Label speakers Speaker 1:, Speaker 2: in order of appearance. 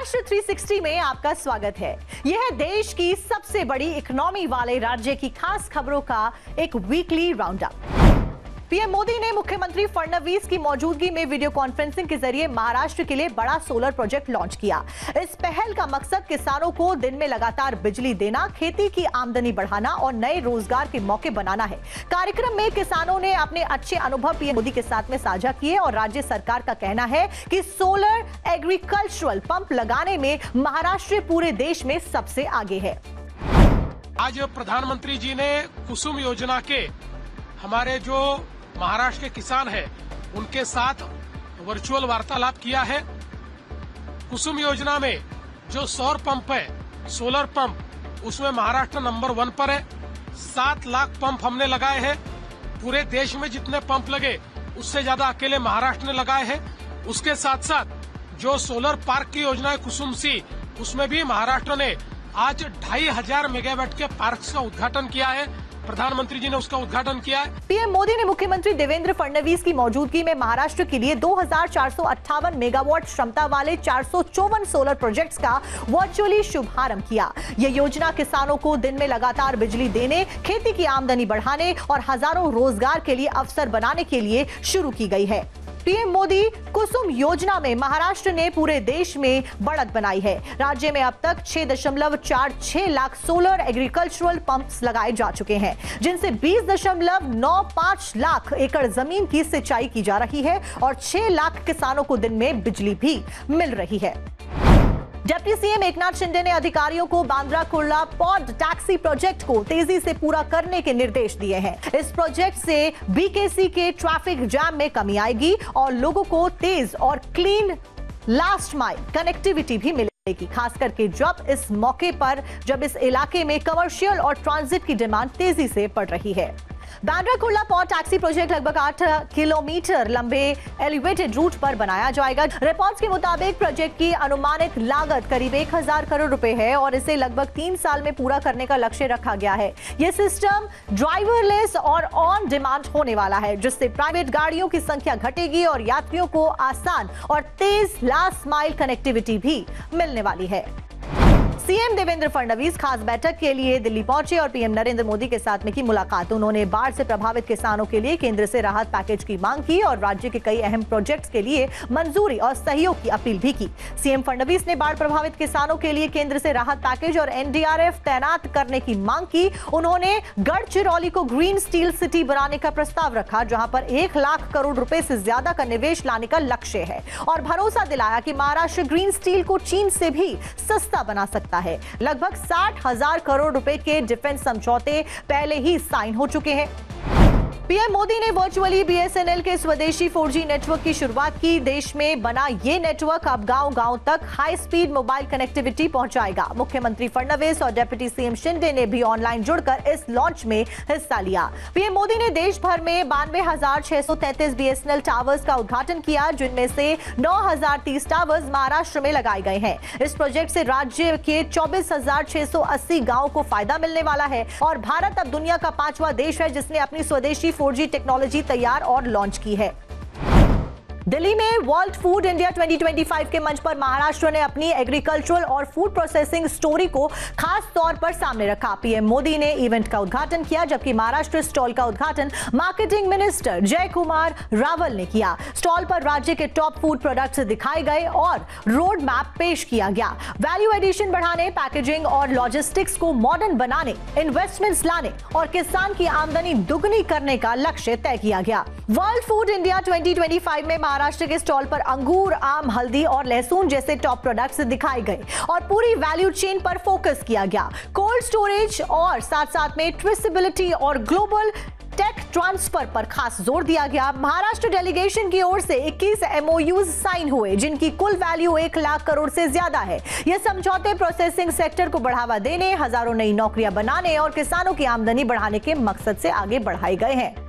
Speaker 1: महाराष्ट्र 360 में आपका स्वागत है। यह है देश की सबसे बड़ी इकोनॉमी वाले राज्य की खास खबरों का एक weekly round up. PM Modi ने मुख्यमंत्री फडणवीस की मौजूदगी में वीडियो कॉन्फ्रेंसिंग के जरिए महाराष्ट्र के लिए बड़ा सोलर प्रोजेक्ट लॉन्च किया। इस पहल का मकसद किसानों को दिन में लगातार बिजली देना, खेती की आमदनी बढ़ाना और नए रोजगार के मौके बनाना है। कार्यक्रम में किसानों ने अपने अच्छे अनुभव पीएम मोदी के साथ में साझा किए और राज्य सरकार का कहना है कि सोलर एग्रीकल्चरल पंप लगाने में महाराष्ट्र पूरे देश में सबसे आगे है।
Speaker 2: आज प्रधानमंत्री जी ने कुसुम योजना के हमारे जो महाराष्ट्र के किसान हैं उनके साथ वर्चुअल वार्तालाप किया है। कुसुम योजना में जो सौर पंप है, सोलर पंप, उसमें महाराष्ट्र नंबर 1 पर है। 7 लाख पंप हमने लगाए हैं। पूरे देश में जितने पंप लगे उससे ज्यादा अकेले महाराष्ट्र ने लगाए हैं। उसके साथ साथ जो सोलर पार्क की योजना है कुसुम सी, उसमें भी महाराष्ट्र ने आज 2500 मेगावाट के पार्क का उद्घाटन किया है। प्रधानमंत्री जी ने उसका उद्घाटन किया है।
Speaker 1: पीएम मोदी ने मुख्यमंत्री देवेंद्र फडणवीस की मौजूदगी में महाराष्ट्र के लिए 2458 मेगावाट क्षमता वाले 454 सोलर प्रोजेक्ट्स का वर्चुअली शुभारंभ किया। यह योजना किसानों को दिन में लगातार बिजली देने, खेती की आमदनी बढ़ाने और हजारों रोजगार के लिए अवसर बनाने के लिए शुरू की गई है। पीएम मोदी कुसुम योजना में महाराष्ट्र ने पूरे देश में बढ़त बनाई है। राज्य में अब तक 6.46 लाख सोलर एग्रीकल्चरल पंप्स लगाए जा चुके हैं, जिनसे 20.95 लाख एकड़ जमीन की सिंचाई की जा रही है और 6 लाख किसानों को दिन में बिजली भी मिल रही है। डिप्टी सीएम एकनाथ शिंदे ने अधिकारियों को Bandra Kurla pod taxi project को तेजी से पूरा करने के निर्देश दिए हैं। इस प्रोजेक्ट से बीकेसी के ट्रैफिक जैम में कमी आएगी और लोगों को तेज और क्लीन लास्ट माइल कनेक्टिविटी भी मिलेगी, खास करके जब इस इलाके में कमर्शियल और ट्रांजिट की डिमांड तेजी से बढ़ रही है। Bandra Kurla pod taxi project लगभग 8 किलोमीटर लंबे एलिवेटेड रूट पर बनाया जाएगा। रिपोर्ट्स के मुताबिक प्रोजेक्ट की अनुमानित लागत करीब 1000 करोड़ रुपए है और इसे लगभग 3 साल में पूरा करने का लक्ष्य रखा गया है। यह सिस्टम ड्राइवरलेस और ऑन डिमांड होने वाला है, जिससे प्राइवेट गाड़ियों की संख्या घटेगी और यात्रियों को आसान और तेज लास्ट माइल कनेक्टिविटी भी मिलने वाली है। सीएम देवेंद्र फडणवीस खास बैठक के लिए दिल्ली पहुंचे और पीएम नरेंद्र मोदी के साथ में की मुलाकात। उन्होंने बाढ़ से प्रभावित किसानों के लिए केंद्र से राहत पैकेज की मांग की और राज्य के कई अहम प्रोजेक्ट्स के लिए मंजूरी और सहयोग की अपील भी की। सीएम फडणवीस ने बाढ़ प्रभावित किसानों के लिए केंद्र से राहत पैकेज और एनडीआरएफ तैनात करने की मांग की। उन्होंने गढ़चिरौली को ग्रीन स्टील सिटी बनाने का प्रस्ताव रखा, जहां पर 1 लाख करोड़ रुपए से ज्यादा का निवेश लाने का लक्ष्य है और भरोसा दिलाया कि महाराष्ट्र ग्रीन स्टील को चीन से भी सस्ता बना सकता है। लगभग 60,000 करोड़ रुपए के डिफेंस समझौते पहले ही साइन हो चुके हैं। पीएम मोदी ने वर्चुअली बीएसएनएल के स्वदेशी 4G नेटवर्क की शुरुआत की। देश में बना ये नेटवर्क अब गांव-गांव तक हाई स्पीड मोबाइल कनेक्टिविटी पहुंचाएगा। मुख्यमंत्री फडणवीस और डिप्टी सीएम शिंदे ने भी ऑनलाइन जुड़कर इस लॉन्च में हिस्सा लिया। पीएम मोदी ने देश भर में 92,633 बीएसएनएल टावर्स का उद्घाटन किया, जिनमें से 9,030 टावर्स महाराष्ट्र में लगाए गए हैं। इस प्रोजेक्ट से राज्य के 24,680 गाँव को फायदा मिलने वाला है और भारत अब दुनिया का 5वां देश है जिसने अपनी स्वदेशी 4G टेक्नोलॉजी तैयार और लॉन्च की है। दिल्ली में वर्ल्ड फूड इंडिया 2025 के मंच पर महाराष्ट्र ने अपनी एग्रीकल्चरल और फूड प्रोसेसिंग स्टोरी को खास तौर पर सामने रखा। पीएम मोदी ने इवेंट का उद्घाटन किया, जबकि महाराष्ट्र स्टॉल का उद्घाटन मार्केटिंग मिनिस्टर जय कुमार रावल ने किया। स्टॉल पर राज्य के टॉप फूड प्रोडक्ट्स दिखाए गए और रोड मैप पेश किया गया। वैल्यू एडिशन बढ़ाने, पैकेजिंग और लॉजिस्टिक्स को मॉडर्न बनाने, इन्वेस्टमेंट्स लाने और किसान की आमदनी दुगनी करने का लक्ष्य तय किया गया। वर्ल्ड फूड इंडिया 2025 में महाराष्ट्र के स्टॉल पर अंगूर, आम, हल्दी और लहसुन जैसे टॉप प्रोडक्ट्स दिखाए गए और पूरी वैल्यू चेन पर फोकस किया गया। कोल्ड स्टोरेज और साथ-साथ में ट्रेसेबिलिटी और ग्लोबल टेक ट्रांसफर पर खास जोर दिया गया। महाराष्ट्र डेलीगेशन की ओर से 21 MOUs साइन हुए, जिनकी कुल वैल्यू 1 लाख करोड़ से ज्यादा है। ये समझौते प्रोसेसिंग सेक्टर को बढ़ावा देने, हजारों नई नौकरियां बनाने और किसानों की आमदनी बढ़ाने के मकसद से आगे बढ़ाए गए हैं।